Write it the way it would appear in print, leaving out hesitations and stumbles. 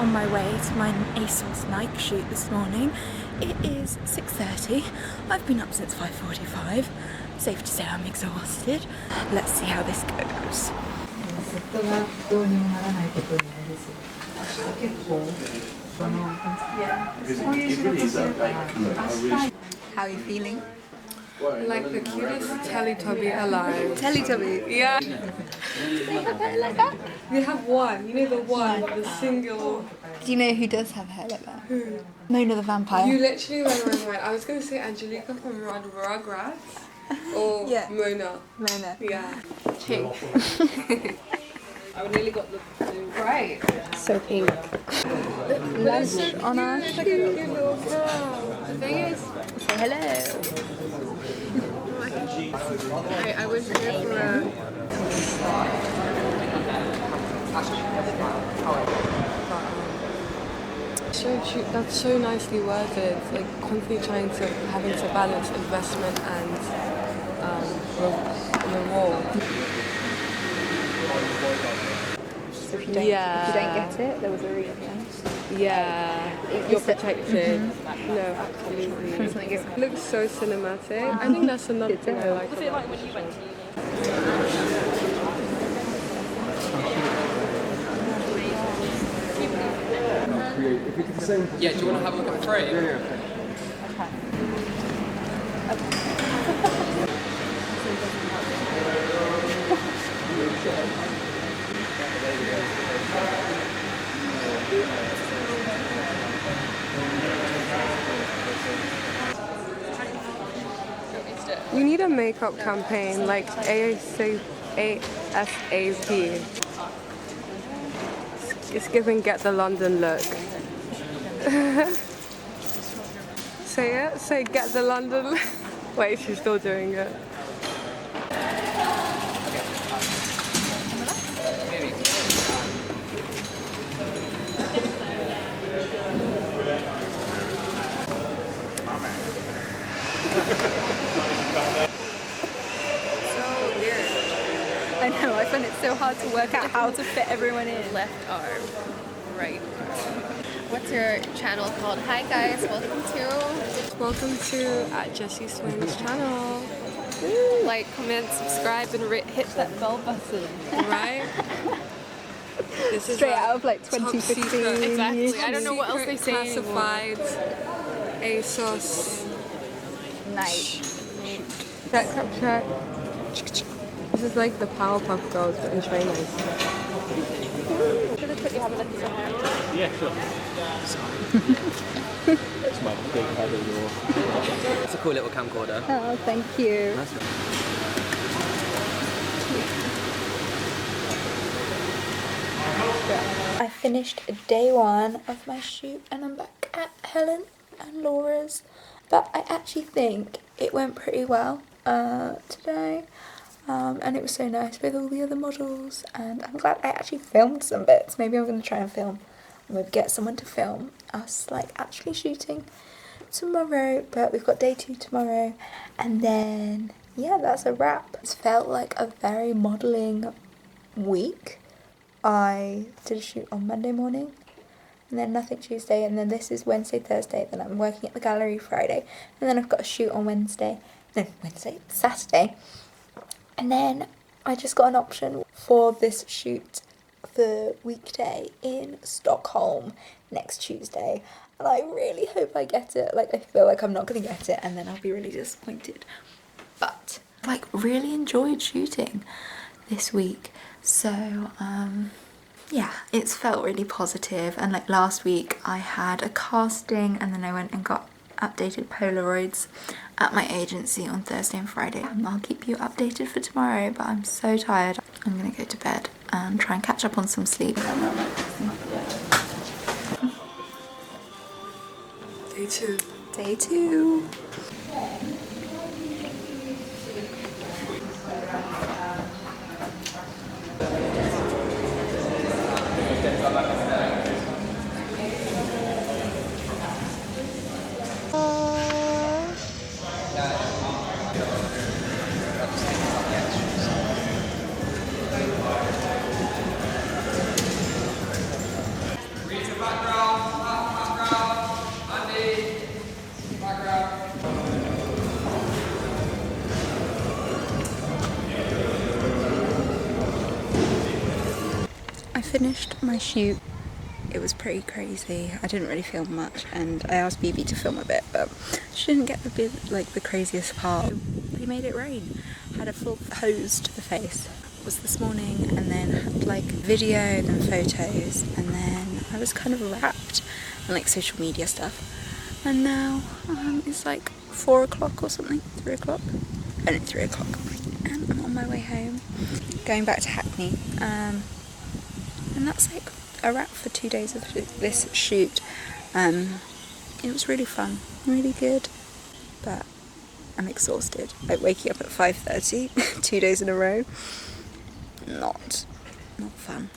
on my way to my ASOS Nike shoot this morning. It is 6:30. I've been up since 5:45. Safe to say I'm exhausted. Let's see how this goes. How are you feeling? Like the cutest Teletubby alive. Teletubby? Yeah. They have hair like that? We have one, you know the one, the single. Do you know who does have hair like that? Who? Mona the vampire. You literally read my mind. I was going to say Angelica from Rugrats or Yeah. Mona. Mona. Yeah. Pink. I nearly got the blue. Right. So pink. Lunch on our It's like a cute little girl. The thing is, Say hello. I was here for a... That's so nicely worded. Like constantly having to balance investment and reward. So if you don't get it, there was a reason. Yeah, you're protected. No, absolutely. It looks so cinematic. I think that's another thing I like. Was it like when you went to Yeah, do you want to have a look at the frame? Okay. We need a makeup campaign like ASAP. It's giving get the London look. Say it. Say get the London look. Wait, she's still doing it. I know, I find it so hard to work out how to fit everyone in. Left arm, right. What's your channel called? Hi guys, Welcome to Jessie Swain's channel. like, comment, subscribe, and hit that bell button. Right? This is Straight like out of like top 2015. secret. Exactly. I don't know what else they say anymore. Classified ASOS. Nice. Check. This is like the Powerpuff Girls, but in trainers. Should I quickly have a look at your hair? Yeah, sure. That's my big head of your... It's a cool little camcorder. Oh, thank you. Nice one. I finished day one of my shoot and I'm back at Helen and Laura's. But I actually think it went pretty well today. And it was so nice with all the other models, and I'm glad I actually filmed some bits. Maybe I'm going to try and film, maybe get someone to film us like actually shooting tomorrow. But we've got day 2 tomorrow, and then yeah, that's a wrap. It's felt like a very modelling week. I did a shoot on Monday morning, and then nothing Tuesday, and then this is Wednesday, Thursday, then I'm working at the gallery Friday, and then I've got a shoot on Saturday. And then I just got an option for this shoot for weekday in Stockholm next Tuesday. And I really hope I get it. Like, I feel like I'm not going to get it and then I'll be really disappointed. But, like, really enjoyed shooting this week. So, yeah, it's felt really positive. And, like, last week I had a casting and then I went and got updated Polaroids at my agency on Thursday and Friday. I'll keep you updated for tomorrow, but I'm so tired. I'm gonna go to bed and try and catch up on some sleep. Day 2. Day 2. finished my shoot. It was pretty crazy. I didn't really film much, and I asked BB to film a bit, but she didn't get the craziest part. They made it rain. Had a full hose to the face. It was this morning, and then had like video, then photos, and then I was kind of wrapped in like social media stuff. And now it's like 4 o'clock or something, 3 o'clock. And it's 3 o'clock, and I'm on my way home, going back to Hackney. And that's like a wrap for 2 days of this shoot. It was really fun, really good, but I'm exhausted. Like waking up at 5:30 2 days in a row, not fun.